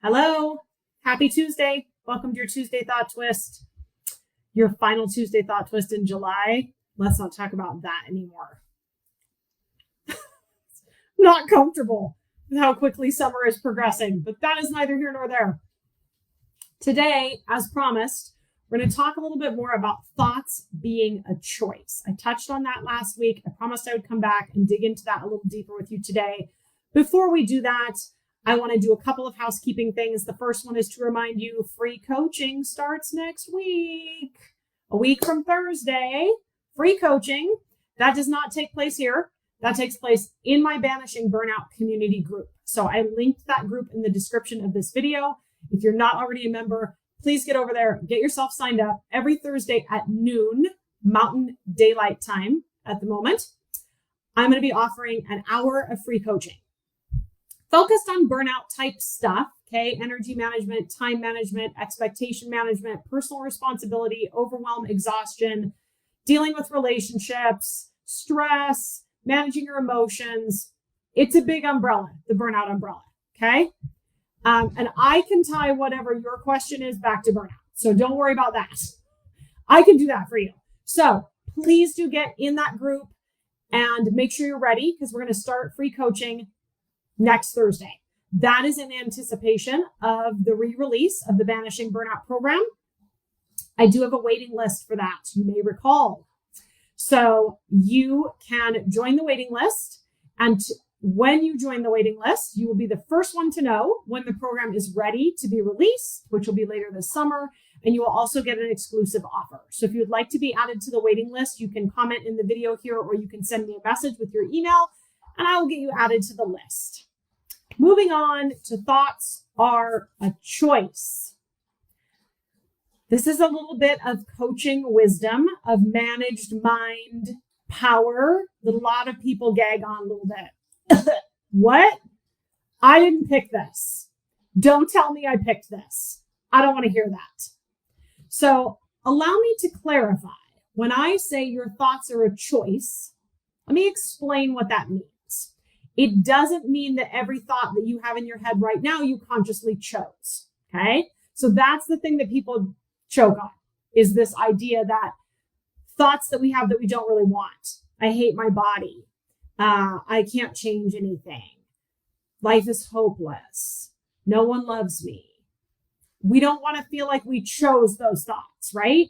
Hello. Happy Tuesday. Welcome to your Tuesday Thought Twist. Your final Tuesday Thought Twist in July. Let's not talk about that anymore. Not comfortable with how quickly summer is progressing, but that is neither here nor there. Today, as promised, we're going to talk a little bit more about thoughts being a choice. I touched on that last week. I promised I would come back and dig into that a little deeper with you today. Before we do that, I want to do a couple of housekeeping things. The first one is to remind you free coaching starts next week. A week from Thursday, free coaching. That does not take place here. That takes place in my Banishing Burnout community group. So I linked that group in the description of this video. If you're not already a member, please get over there, get yourself signed up every Thursday at noon, Mountain Daylight Time at the moment. I'm going to be offering an hour of free coaching focused on burnout type stuff, okay? Energy management, time management, expectation management, personal responsibility, overwhelm, exhaustion, dealing with relationships, stress, managing your emotions. It's a big umbrella, the burnout umbrella, okay? And I can tie whatever your question is back to burnout. So don't worry about that. I can do that for you. So please do get in that group and make sure you're ready because we're going to start free coaching next Thursday. That is in anticipation of the re-release of the Banishing Burnout program. I do have a waiting list for that, you may recall. So you can join the waiting list, and when you join the waiting list, you will be the first one to know when the program is ready to be released, which will be later this summer, and you will also get an exclusive offer. So if you would like to be added to the waiting list, you can comment in the video here, or you can send me a message with your email, and I will get you added to the list. Moving on to thoughts are a choice. This is a little bit of coaching wisdom, of managed mind power that a lot of people gag on a little bit. What? I didn't pick this. Don't tell me I picked this. I don't want to hear that. So allow me to clarify. When I say your thoughts are a choice, let me explain what that means. It doesn't mean that every thought that you have in your head right now, you consciously chose. Okay. So that's the thing that people choke on, is this idea that thoughts that we have that we don't really want. I hate my body. I can't change anything. Life is hopeless. No one loves me. We don't want to feel like we chose those thoughts, right?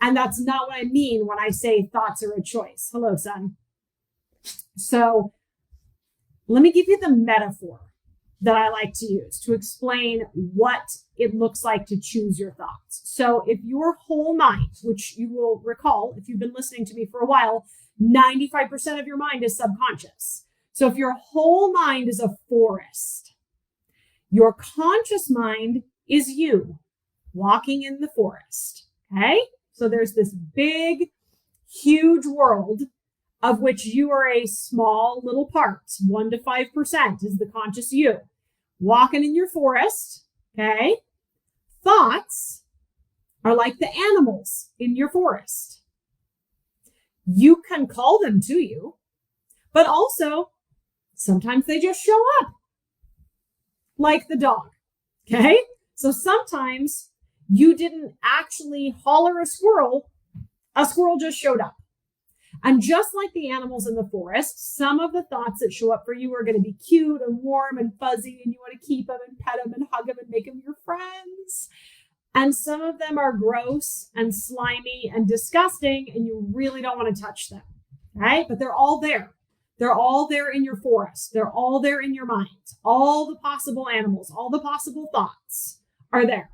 And that's not what I mean when I say thoughts are a choice. Hello, son. So let me give you the metaphor that I like to use to explain what it looks like to choose your thoughts. So if your whole mind, which you will recall if you've been listening to me for a while, 95% of your mind is subconscious. So if your whole mind is a forest, your conscious mind is you walking in the forest, okay? So there's this big, huge world of which you are a small little part. 1 to 5% is the conscious you walking in your forest, okay? Thoughts are like the animals in your forest. You can call them to you, but also sometimes they just show up like the dog, okay? So sometimes you didn't actually holler a squirrel just showed up. And just like the animals in the forest, some of the thoughts that show up for you are going to be cute and warm and fuzzy, and you want to keep them and pet them and hug them and make them your friends. And some of them are gross and slimy and disgusting, and you really don't want to touch them, right? But they're all there. They're all there in your forest. They're all there in your mind. All the possible animals, all the possible thoughts are there.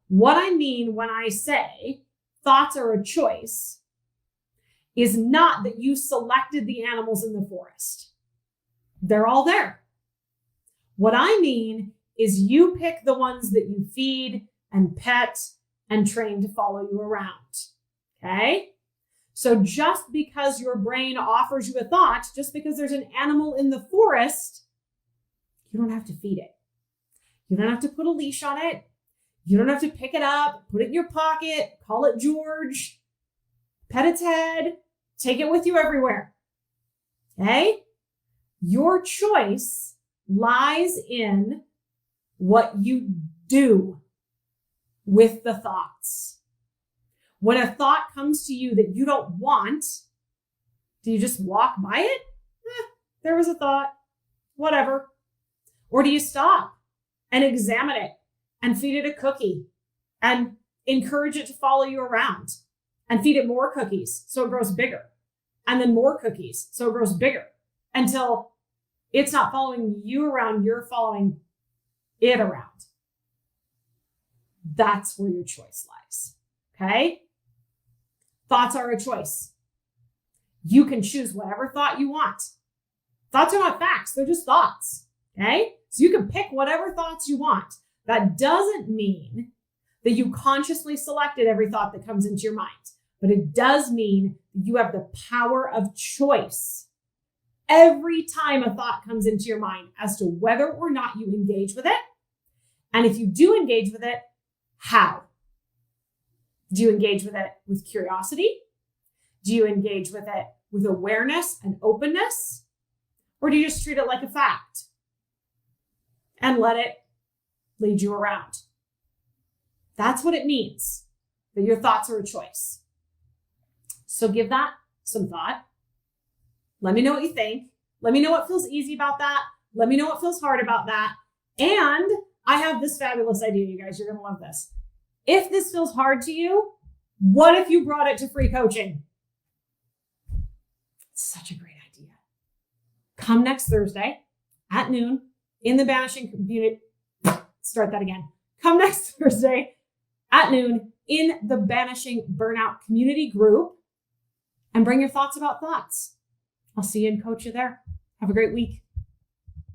What I mean when I say thoughts are a choice is not that you selected the animals in the forest. They're all there. What I mean is you pick the ones that you feed and pet and train to follow you around, okay? So just because your brain offers you a thought, just because there's an animal in the forest, you don't have to feed it. You don't have to put a leash on it. You don't have to pick it up, put it in your pocket, call it George, pet its head, take it with you everywhere, okay? Your choice lies in what you do with the thoughts. When a thought comes to you that you don't want, do you just walk by it? There was a thought, whatever. Or do you stop and examine it and feed it a cookie and encourage it to follow you around and feed it more cookies so it grows bigger, and then more cookies so it grows bigger until it's not following you around, you're following it around? That's where your choice lies. Okay? Thoughts are a choice. You can choose whatever thought you want. Thoughts are not facts, they're just thoughts. Okay? So you can pick whatever thoughts you want. That doesn't mean that you consciously selected every thought that comes into your mind, but it does mean you have the power of choice every time a thought comes into your mind as to whether or not you engage with it. And if you do engage with it, how? Do you engage with it with curiosity? Do you engage with it with awareness and openness? Or do you just treat it like a fact and let it lead you around? That's what it means, that your thoughts are a choice. So give that some thought. Let me know what you think. Let me know what feels easy about that. Let me know what feels hard about that. And I have this fabulous idea, you guys. You're going to love this. If this feels hard to you, what if you brought it to free coaching? It's such a great idea. Come next Thursday at noon in the Banishing Community. Start that again. Come next Thursday at noon in the Banishing Burnout Community group and bring your thoughts about thoughts. I'll see you and coach you there. Have a great week.